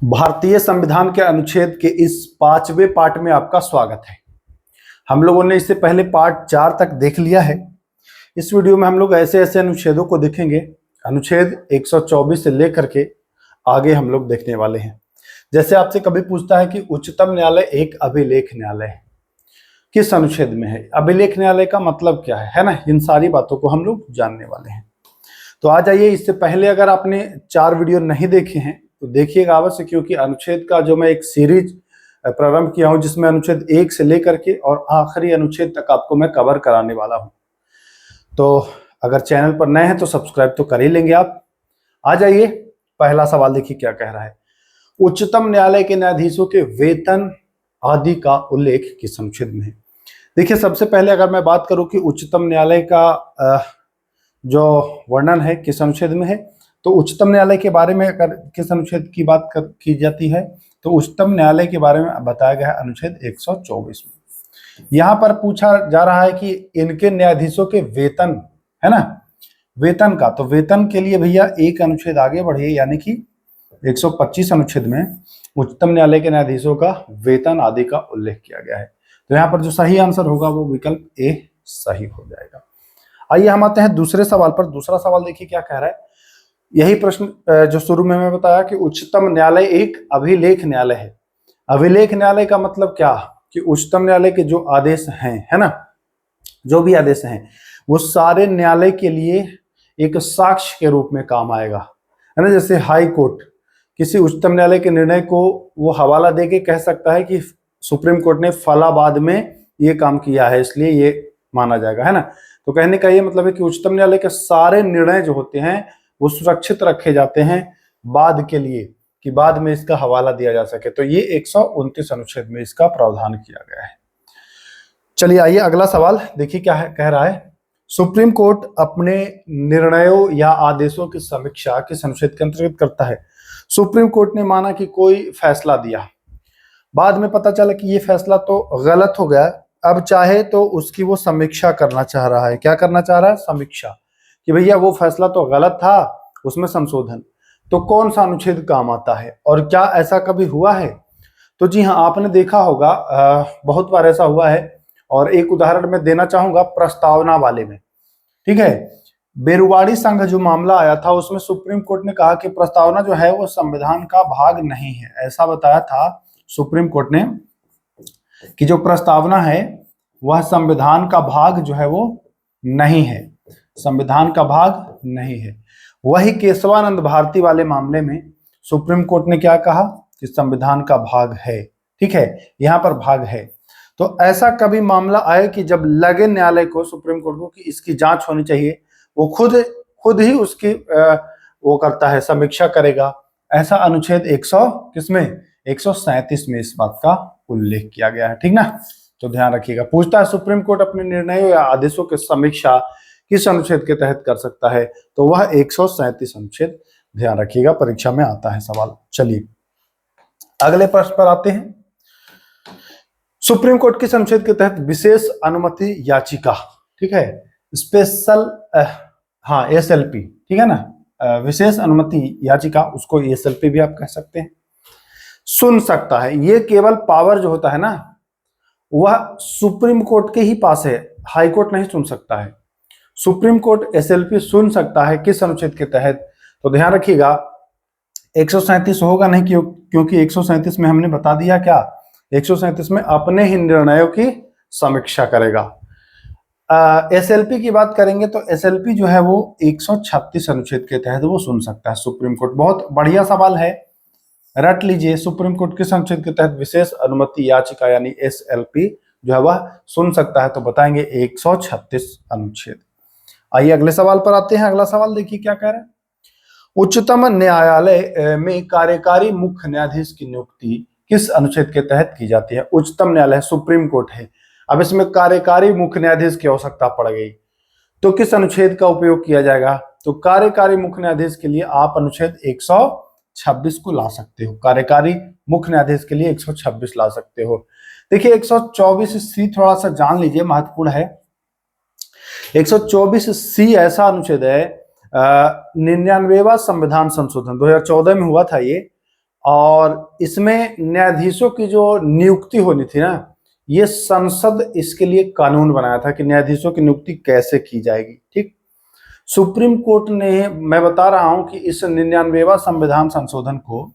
भारतीय संविधान के अनुच्छेद के इस 5वें पार्ट में आपका स्वागत है। हम लोगों ने इससे पहले पार्ट 4 तक देख लिया है। इस वीडियो में हम लोग ऐसे ऐसे अनुच्छेदों को देखेंगे, अनुच्छेद 124 से लेकर के आगे हम लोग देखने वाले हैं। जैसे आपसे कभी पूछता है कि उच्चतम न्यायालय एक अभिलेख न्यायालय है, किस अनुच्छेद में है? अभिलेख न्यायालय का मतलब क्या है ना? इन सारी बातों को हम लोग जानने वाले हैं। तो आ जाइए, इससे पहले अगर आपने 4 वीडियो नहीं देखे हैं तो देखिएगा अवश्य, क्योंकि अनुच्छेद का जो मैं एक सीरीज प्रारंभ किया हूं जिसमें अनुच्छेद 1 से लेकर के और आखिरी अनुच्छेद तक आपको मैं कवर कराने वाला हूं। तो अगर चैनल पर नए हैं तो सब्सक्राइब तो कर ही लेंगे आप। आ जाइए, पहला सवाल देखिए क्या कह रहा है। उच्चतम न्यायालय के न्यायाधीशों के वेतन आदि का उल्लेख किस अनुच्छेद में है? देखिए, सबसे पहले अगर मैं बात करूं कि उच्चतम न्यायालय का जो वर्णन है किस अनुच्छेद में है, तो उच्चतम न्यायालय के बारे में अगर किस अनुच्छेद की बात की जाती है तो उच्चतम न्यायालय के बारे में बताया गया है अनुच्छेद 124 में। यहाँ पर पूछा जा रहा है कि इनके न्यायाधीशों के वेतन, है ना, वेतन का, तो वेतन के लिए भैया एक अनुच्छेद आगे बढ़िए, यानी कि 125 अनुच्छेद में उच्चतम न्यायालय के न्यायाधीशों का वेतन आदि का उल्लेख किया गया है। तो यहाँ पर जो सही आंसर होगा वो विकल्प ए सही हो जाएगा। आइए हम आते हैं दूसरे सवाल पर। दूसरा सवाल देखिए क्या कह रहा है। यही प्रश्न जो शुरू में मैं बताया कि उच्चतम न्यायालय एक अभिलेख न्यायालय है। अभिलेख न्यायालय का मतलब क्या कि उच्चतम न्यायालय के जो आदेश हैं, है ना, जो भी आदेश हैं वो सारे न्यायालय के लिए एक साक्ष्य के रूप में काम आएगा, है ना। जैसे हाई कोर्ट किसी उच्चतम न्यायालय के निर्णय को वो हवाला देके कह सकता है कि सुप्रीम कोर्ट ने फलाबाद में ये काम किया है, इसलिए ये माना जाएगा, है ना। तो कहने का ये मतलब है कि उच्चतम न्यायालय के सारे निर्णय जो होते हैं वो सुरक्षित रखे जाते हैं बाद के लिए, कि बाद में इसका हवाला दिया जा सके। तो ये 129 अनुच्छेद में इसका प्रावधान किया गया है। चलिए आइए अगला सवाल देखिए क्या है, कह रहा है सुप्रीम कोर्ट अपने निर्णयों या आदेशों की समीक्षा किस अनुच्छेद के अंतर्गत करता है? सुप्रीम कोर्ट ने माना कि कोई फैसला दिया, बाद में पता चला कि ये फैसला तो गलत हो गया, अब चाहे तो उसकी वो समीक्षा करना चाह रहा है। क्या करना चाह रहा है? समीक्षा, कि भैया वो फैसला तो गलत था, उसमें संशोधन। तो कौन सा अनुच्छेद काम आता है और क्या ऐसा कभी हुआ है? तो जी हाँ, आपने देखा होगा, बहुत बार ऐसा हुआ है। और एक उदाहरण मैं देना चाहूंगा प्रस्तावना वाले में, ठीक है। बेरुवाड़ी संघ जो मामला आया था उसमें सुप्रीम कोर्ट ने कहा कि प्रस्तावना जो है वो संविधान का भाग नहीं है। ऐसा बताया था सुप्रीम कोर्ट ने कि जो प्रस्तावना है वह संविधान का भाग जो है वो नहीं है, संविधान का भाग नहीं है। वही केशवानंद भारती वाले मामले में सुप्रीम कोर्ट ने क्या कहा कि संविधान का भाग है, ठीक है, यहां पर भाग है। तो ऐसा कभी मामला आए कि जब लगे न्यायालय को, सुप्रीम कोर्ट को, कि इसकी जांच होनी चाहिए, वो खुद ही उसकी वो करता है, समीक्षा करेगा। ऐसा अनुच्छेद 100 किसमें 137 में इस बात का उल्लेख किया गया है, ठीक ना। तो ध्यान रखिएगा, पूछता है सुप्रीम कोर्ट अपने निर्णयों या आदेशों की समीक्षा किस अनुच्छेद के तहत कर सकता है? तो वह 137 अनुच्छेद, ध्यान रखिएगा, परीक्षा में आता है सवाल। चलिए अगले प्रश्न पर आते हैं। सुप्रीम कोर्ट किस अनुच्छेद के तहत विशेष अनुमति याचिका, ठीक है, स्पेशल एसएलपी, ठीक है ना, विशेष अनुमति याचिका, उसको एसएलपी भी आप कह सकते हैं, सुन सकता है। ये केवल पावर जो होता है ना वह सुप्रीम कोर्ट के ही पास है, हाई कोर्ट नहीं सुन सकता है। सुप्रीम कोर्ट एसएलपी सुन सकता है किस अनुच्छेद के तहत? तो ध्यान रखिएगा 137 होगा नहीं, क्योंकि 137 में हमने बता दिया क्या, 137 में अपने ही निर्णयों की समीक्षा करेगा। एसएलपी की बात करेंगे तो एसएलपी जो है वो 136 अनुच्छेद के तहत वो सुन सकता है सुप्रीम कोर्ट। बहुत बढ़िया सवाल है, रट लीजिए। सुप्रीम कोर्ट किस अनुच्छेद के तहत विशेष अनुमति याचिका यानी एसएलपी जो है वह सुन सकता है? तो बताएंगे 136 अनुच्छेद। आइए अगले सवाल पर आते हैं। अगला सवाल देखिए क्या कह रहे हैं। उच्चतम न्यायालय में कार्यकारी मुख्य न्यायाधीश की नियुक्ति किस अनुच्छेद के तहत की जाती है? उच्चतम न्यायालय सुप्रीम कोर्ट है, अब इसमें कार्यकारी मुख्य न्यायाधीश की आवश्यकता पड़ गई, तो किस अनुच्छेद का उपयोग किया जाएगा? तो कार्यकारी मुख्य न्यायाधीश के लिए आप अनुच्छेद 126 को ला सकते हो। कार्यकारी मुख्य न्यायाधीश के लिए 126 ला सकते हो। देखिए 124C थोड़ा सा जान लीजिए, महत्वपूर्ण है। 124C ऐसा अनुच्छेद है, 99वां संविधान संशोधन 2014 में हुआ था ये, और इसमें न्यायाधीशों की जो नियुक्ति होनी थी ना, ये संसद इसके लिए कानून बनाया था कि न्यायाधीशों की नियुक्ति कैसे की जाएगी। ठीक, सुप्रीम कोर्ट ने, मैं बता रहा हूं कि इस 99वां संविधान संशोधन को,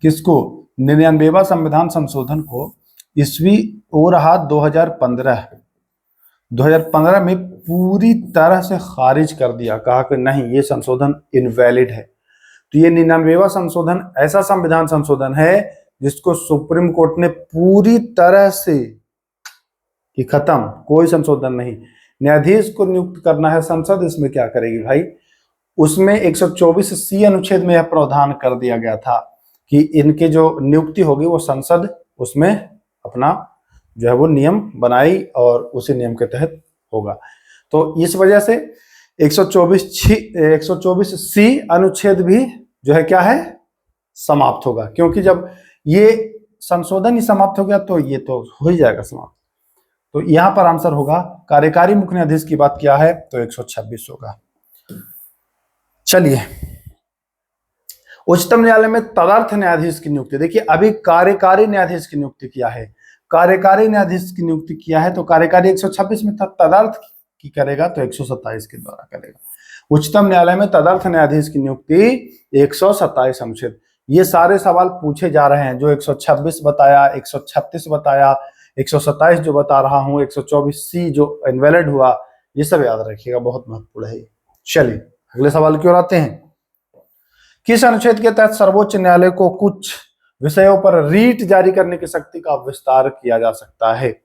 किसको, 99वां संविधान संशोधन को ईस्वी हो रहा 2015 में पूरी तरह से खारिज कर दिया, कहा कि नहीं, ये संशोधन इनवैलिड है। तो ये 99वां संशोधन ऐसा संविधान संशोधन है जिसको सुप्रीम कोर्ट ने पूरी तरह से कि खत्म, कोई संशोधन नहीं, न्यायाधीश को नियुक्त करना है संसद, इसमें क्या करेगी भाई। उसमें 124C अनुच्छेद में यह प्रावधान कर दिया गया था कि इनके जो नियुक्ति होगी वो संसद उसमें अपना जो है वो नियम बनाई और उसी नियम के तहत होगा। तो इस वजह से 124C अनुच्छेद भी जो है क्या है, समाप्त होगा, क्योंकि जब ये संशोधन ही समाप्त हो गया तो ये तो हो ही जाएगा समाप्त। तो यहां पर आंसर होगा, कार्यकारी मुख्य न्यायाधीश की बात किया है तो 126 होगा। चलिए, उच्चतम न्यायालय में तदर्थ न्यायाधीश की नियुक्ति, देखिए अभी कार्यकारी न्यायाधीश की नियुक्ति किया है, कार्यकारी न्यायाधीश की नियुक्ति किया है तो कार्यकारी 126 में था, तदर्थ की करेगा तो 127 के द्वारा करेगा। उच्चतम न्यायालय में तदर्थ न्यायाधीश की नियुक्ति 127 अनुच्छेद। ये सारे सवाल पूछे जा रहे हैं, जो 126 बताया, 136 बताया, 127 जो बता रहा हूं, 124C जो इनवैलिड हुआ, ये सब याद रखिएगा, बहुत महत्वपूर्ण है। चलिए अगले सवाल की ओर आते हैं। किस अनुच्छेद के तहत सर्वोच्च न्यायालय को कुछ विषयों पर रीट जारी करने की शक्ति का विस्तार किया जा सकता है?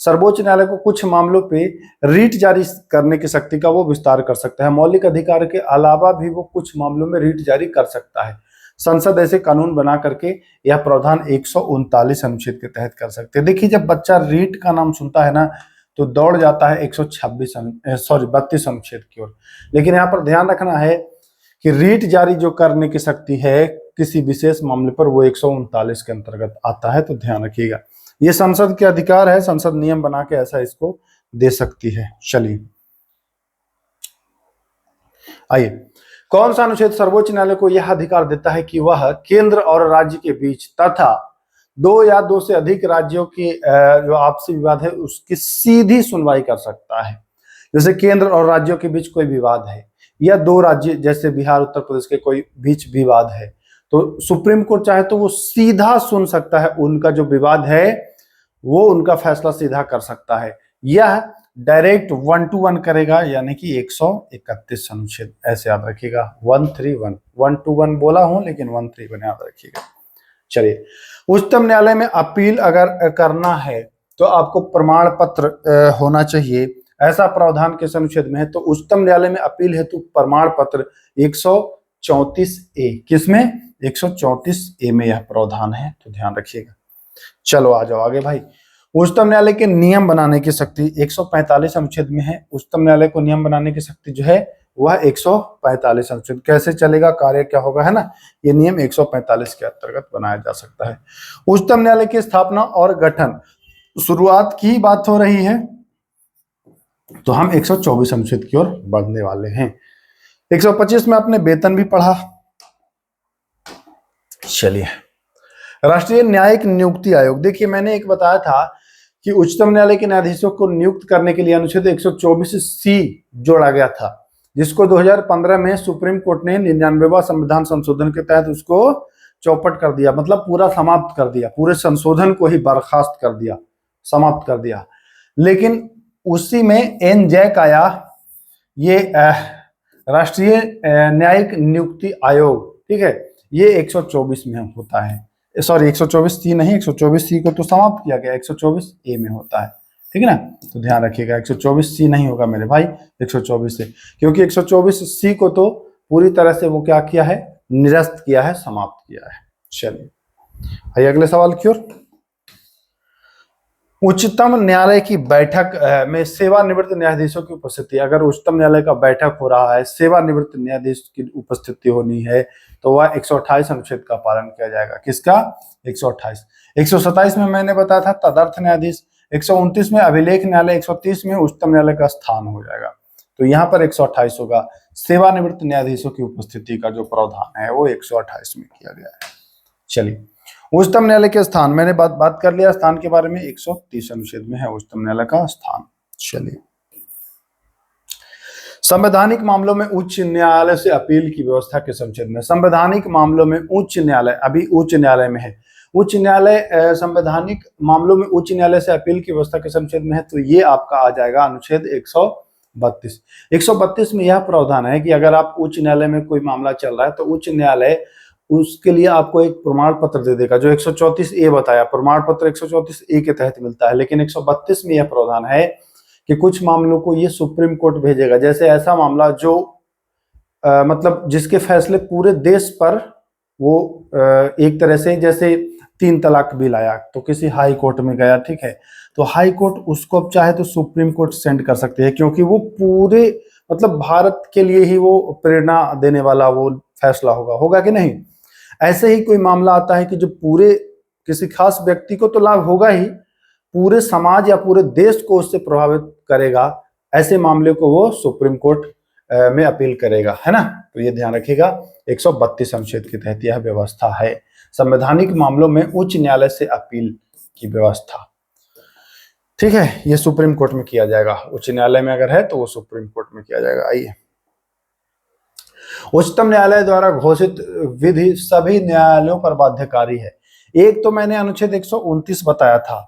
सर्वोच्च न्यायालय को कुछ मामलों पे रीट जारी करने की शक्ति का वो विस्तार कर सकता है। मौलिक अधिकार के अलावा भी वो कुछ मामलों में रीट जारी कर सकता है। संसद ऐसे कानून बना करके यह प्रावधान 139 अनुच्छेद के तहत कर सकते हैं। देखिए, जब बच्चा रीट का नाम सुनता है ना तो दौड़ जाता है 32 अनुच्छेद की ओर। लेकिन यहाँ पर ध्यान रखना है कि रीट जारी जो करने की शक्ति है किसी विशेष मामले पर, वो 139 के अंतर्गत आता है, तो ध्यान रखिएगा। ये संसद के अधिकार है, संसद नियम बना के ऐसा इसको दे सकती है। चलिए आइए, कौन सा अनुच्छेद सर्वोच्च न्यायालय को यह अधिकार देता है कि वह केंद्र और राज्य के बीच तथा दो या दो से अधिक राज्यों के जो आपसी विवाद है उसकी सीधी सुनवाई कर सकता है। जैसे केंद्र और राज्यों के बीच कोई विवाद है, या दो राज्य जैसे बिहार उत्तर प्रदेश के कोई बीच विवाद है, तो सुप्रीम कोर्ट चाहे तो वो सीधा सुन सकता है, उनका जो विवाद है वो उनका फैसला सीधा कर सकता है। यह डायरेक्ट 1 to 1 करेगा, यानी कि 131 अनुच्छेद, ऐसे याद रखिएगा। 131 1 to 1 बोला हूं लेकिन 131 याद रखिएगा। चलिए, उच्चतम न्यायालय में अपील अगर करना है तो आपको प्रमाण पत्र होना चाहिए, ऐसा प्रावधान किस अनुच्छेद में है? तो उच्चतम न्यायालय में अपील हेतु प्रमाण पत्र 134A, किसमें? 134A में यह प्रावधान है, तो ध्यान रखिएगा। चलो आ जाओ आगे भाई। उच्चतम न्यायालय के नियम बनाने की शक्ति 145 अनुच्छेद में है। उच्चतम न्यायालय को नियम बनाने की शक्ति जो है वह 145 अनुच्छेद। कैसे चलेगा, कार्य क्या होगा, है ना, ये नियम 145 के अंतर्गत बनाया जा सकता है। उच्चतम न्यायालय की स्थापना और गठन, शुरुआत की बात हो रही है तो हम 124 अनुच्छेद की ओर बढ़ने वाले हैं। 125 में आपने वेतन भी पढ़ा। चलिए, राष्ट्रीय न्यायिक नियुक्ति आयोग, देखिए मैंने एक बताया था कि उच्चतम न्यायालय के न्यायाधीशों को नियुक्त करने के लिए अनुच्छेद 124C जोड़ा गया था, जिसको 2015 में सुप्रीम कोर्ट ने 99वां संविधान संशोधन के तहत उसको चौपट कर दिया, मतलब पूरा समाप्त कर दिया, पूरे संशोधन को ही बर्खास्त कर दिया, समाप्त कर दिया। लेकिन उसी में एन जैक आया, ये राष्ट्रीय न्यायिक नियुक्ति आयोग, ठीक है, ये 124 में होता है, सॉरी 124C नहीं, 124C को तो समाप्त किया गया, 124A में होता है, ठीक है ना। तो ध्यान रखिएगा, 124C नहीं होगा मेरे भाई, 124 से, क्योंकि 124C को तो पूरी तरह से वो क्या किया है, निरस्त किया है, समाप्त किया है। चलिए आइए अगले सवाल की ओर। उच्चतम न्यायालय की बैठक में सेवानिवृत्त न्यायाधीशों की उपस्थिति, अगर उच्चतम न्यायालय का बैठक हो रहा है, सेवानिवृत्त न्यायाधीश की उपस्थिति होनी है तो वह 128 अनुच्छेद का पालन किया जाएगा। किसका? 128। 127 में मैंने बताया था तदर्थ न्यायाधीश, 129 में अभिलेख न्यायालय, 130 में उच्चतम न्यायालय का स्थान हो जाएगा। तो यहाँ पर 128 होगा। सेवानिवृत्त न्यायाधीशों की उपस्थिति का जो प्रावधान है वो 128 में किया गया है। चलिए, उच्चतम न्यायालय के स्थान, मैंने बात कर लिया स्थान के बारे में, 130 अनुच्छेद में है उच्चतम न्यायालय का स्थान। चलिए, संवैधानिक मामलों में उच्च न्यायालय से अपील की व्यवस्था किस अनुच्छेद में? संवैधानिक मामलों में उच्च न्यायालय, अभी उच्च न्यायालय में है, उच्च न्यायालय संवैधानिक मामलों में उच्च न्यायालय से अपील की व्यवस्था किस अनुच्छेद में है? तो ये आपका आ जाएगा अनुच्छेद 132। 132 में यह प्रावधान है कि अगर आप उच्च न्यायालय में कोई मामला चल रहा है तो उच्च न्यायालय उसके लिए आपको एक प्रमाण पत्र दे देगा, जो 134A बताया, प्रमाण पत्र 134A के तहत मिलता है। लेकिन 132 में यह प्रावधान है कि कुछ मामलों को ये सुप्रीम कोर्ट भेजेगा, जैसे ऐसा मामला जो मतलब जिसके फैसले पूरे देश पर वो एक तरह से, जैसे 3 तलाक बिल आया तो किसी हाई कोर्ट में गया, ठीक है, तो हाई कोर्ट उसको अब चाहे तो सुप्रीम कोर्ट सेंड कर सकते हैं, क्योंकि वो पूरे मतलब भारत के लिए ही वो प्रेरणा देने वाला वो फैसला होगा कि नहीं। ऐसे ही कोई मामला आता है कि जो पूरे किसी खास व्यक्ति को तो लाभ होगा ही, पूरे समाज या पूरे देश को उससे प्रभावित करेगा, ऐसे मामले को वो सुप्रीम कोर्ट में अपील करेगा, है ना। तो ये ध्यान रखिएगा, 132 अनुच्छेद के तहत यह व्यवस्था है, संवैधानिक मामलों में उच्च न्यायालय से अपील की व्यवस्था, ठीक है। ये सुप्रीम कोर्ट में किया जाएगा, उच्च न्यायालय में अगर है तो वो सुप्रीम कोर्ट में किया जाएगा। आइए, उच्चतम न्यायालय द्वारा घोषित विधि सभी न्यायालयों पर बाध्यकारी है। एक तो मैंने अनुच्छेद 129 बताया था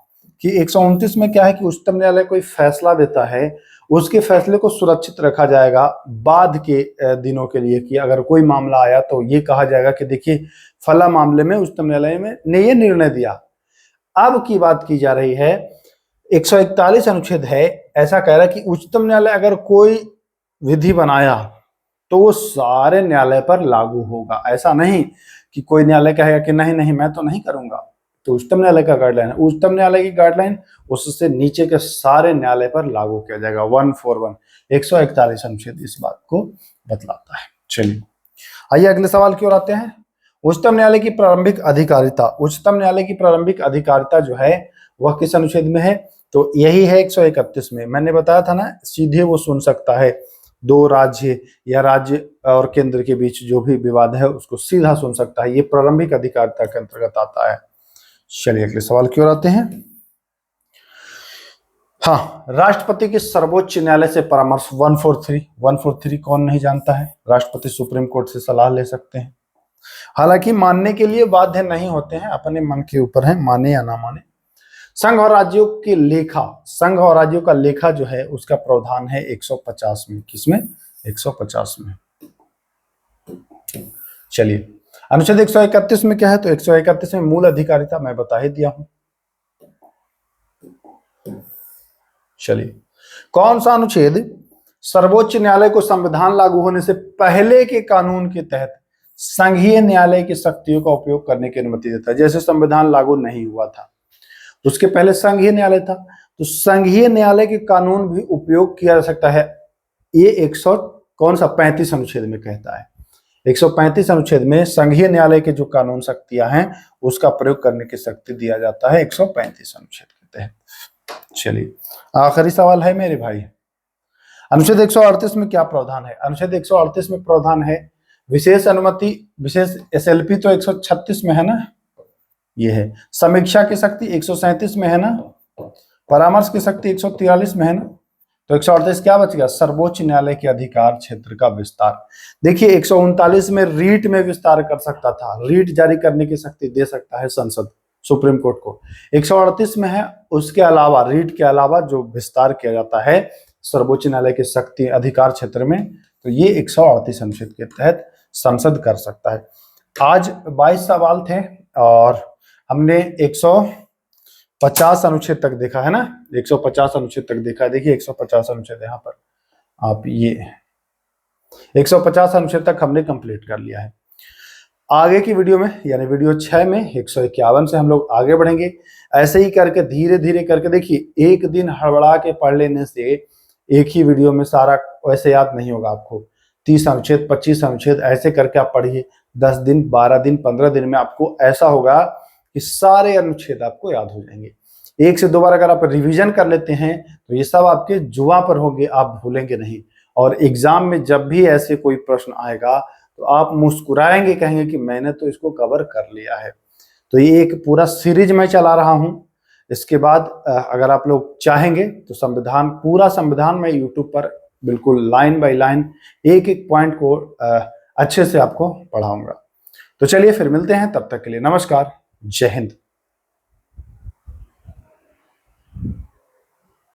कि 129 में क्या है कि उच्चतम न्यायालय कोई फैसला देता है, उसके फैसले को सुरक्षित रखा जाएगा बाद के दिनों के लिए, कि अगर कोई मामला आया तो ये कहा जाएगा कि देखिए फला मामले में उच्चतम न्यायालय ने ये निर्णय दिया। अब की बात की जा रही है, 141 अनुच्छेद है, ऐसा कह रहा है कि उच्चतम न्यायालय अगर कोई विधि बनाया तो वो सारे न्यायालय पर लागू होगा। ऐसा नहीं कि कोई न्यायालय कहेगा कि नहीं नहीं मैं तो नहीं करूंगा, तो उच्चतम न्यायालय का गाइडलाइन है, उच्चतम न्यायालय की गाइडलाइन उससे नीचे के सारे न्यायालय पर लागू किया जाएगा। 141 141 अनुच्छेद इस बात को बतलाता है। चलिए, आइए अगले सवाल की ओर आते हैं। उच्चतम न्यायालय की प्रारंभिक अधिकारिता, उच्चतम न्यायालय की प्रारंभिक अधिकारिता जो है वह किस अनुच्छेद में है? तो यही है 131 में। मैंने बताया था ना, सीधे वो सुन सकता है, दो राज्य या राज्य और केंद्र के बीच जो भी विवाद है उसको सीधा सुन सकता है, ये प्रारंभिक अधिकारिता के अंतर्गत आता है। चलिए अगले सवाल की ओर आते हैं। हाँ, राष्ट्रपति के सर्वोच्च न्यायालय से परामर्श 143 कौन नहीं जानता है? राष्ट्रपति सुप्रीम कोर्ट से सलाह ले सकते हैं, हालांकि मानने के लिए बाध्य नहीं होते हैं, अपने मन के ऊपर है, माने या ना माने। संघ और राज्यों की लेखा, संघ और राज्यों का लेखा जो है उसका प्रावधान है 150 में। किसमें? 150 में। चलिए, अनुच्छेद 131 में क्या है? तो 131 में मूल अधिकारिता मैं बता ही दिया हूं। चलिए, कौन सा अनुच्छेद सर्वोच्च न्यायालय को संविधान लागू होने से पहले के कानून के तहत संघीय न्यायालय की शक्तियों का उपयोग करने की अनुमति देता है? जैसे संविधान लागू नहीं हुआ था, उसके पहले संघीय न्यायालय था, तो संघीय न्यायालय के कानून भी उपयोग किया जा सकता है। ये 135 अनुच्छेद में कहता है, 135 अनुच्छेद में संघीय न्यायालय के जो कानून शक्तियां हैं उसका प्रयोग करने की शक्ति दिया जाता है 135 अनुच्छेद के तहत। चलिए, आखिरी सवाल है मेरे भाई, अनुच्छेद 138 में क्या प्रावधान है? अनुच्छेद 138 में प्रावधान है विशेष अनुमति, विशेष SLP तो 136 में है ना, ये है। समीक्षा की शक्ति 137 में है ना, परामर्श की शक्ति 143 में है ना, तो 138 क्या बच गया? सर्वोच्च न्यायालय के अधिकार क्षेत्र का विस्तार। देखिए 139 में रीट में विस्तार कर सकता था, रीट जारी करने की शक्ति दे सकता है संसद सुप्रीम कोर्ट को। 138 में है उसके अलावा, रीट के अलावा जो विस्तार किया जाता है सर्वोच्च न्यायालय की शक्ति अधिकार क्षेत्र में, तो ये 138 अनुच्छेद के तहत संसद कर सकता है। आज 22 सवाल थे और हमने 150 अनुच्छेद तक देखा है ना, 150 अनुच्छेद तक देखा है। देखिए 150 अनुच्छेद यहाँ पर आप ये 150 अनुच्छेद तक हमने कंप्लीट कर लिया है। आगे की वीडियो में यानी वीडियो 6 में 151 से हम लोग आगे बढ़ेंगे। ऐसे ही करके धीरे धीरे करके, देखिए एक दिन हड़बड़ा के पढ़ लेने से एक ही वीडियो में सारा वैसे याद नहीं होगा आपको। 30 अनुच्छेद 25 अनुच्छेद ऐसे करके आप पढ़िए, 10 दिन 12 दिन 15 दिन में आपको ऐसा होगा कि सारे अनुच्छेद आपको याद हो जाएंगे। एक से दो बार अगर आप रिवीजन कर लेते हैं तो ये सब आपके जुआ पर होंगे, आप भूलेंगे नहीं। और एग्जाम में जब भी ऐसे कोई प्रश्न आएगा तो आप मुस्कुराएंगे, कहेंगे कि मैंने तो इसको कवर कर लिया है। तो ये एक पूरा सीरीज मैं चला रहा हूं। इसके बाद अगर आप लोग चाहेंगे तो पूरा संविधान मैं यूट्यूब पर बिल्कुल लाइन बाय लाइन एक एक पॉइंट को अच्छे से आपको पढ़ाऊंगा। तो चलिए फिर मिलते हैं, तब तक के लिए नमस्कार, जय हिंद।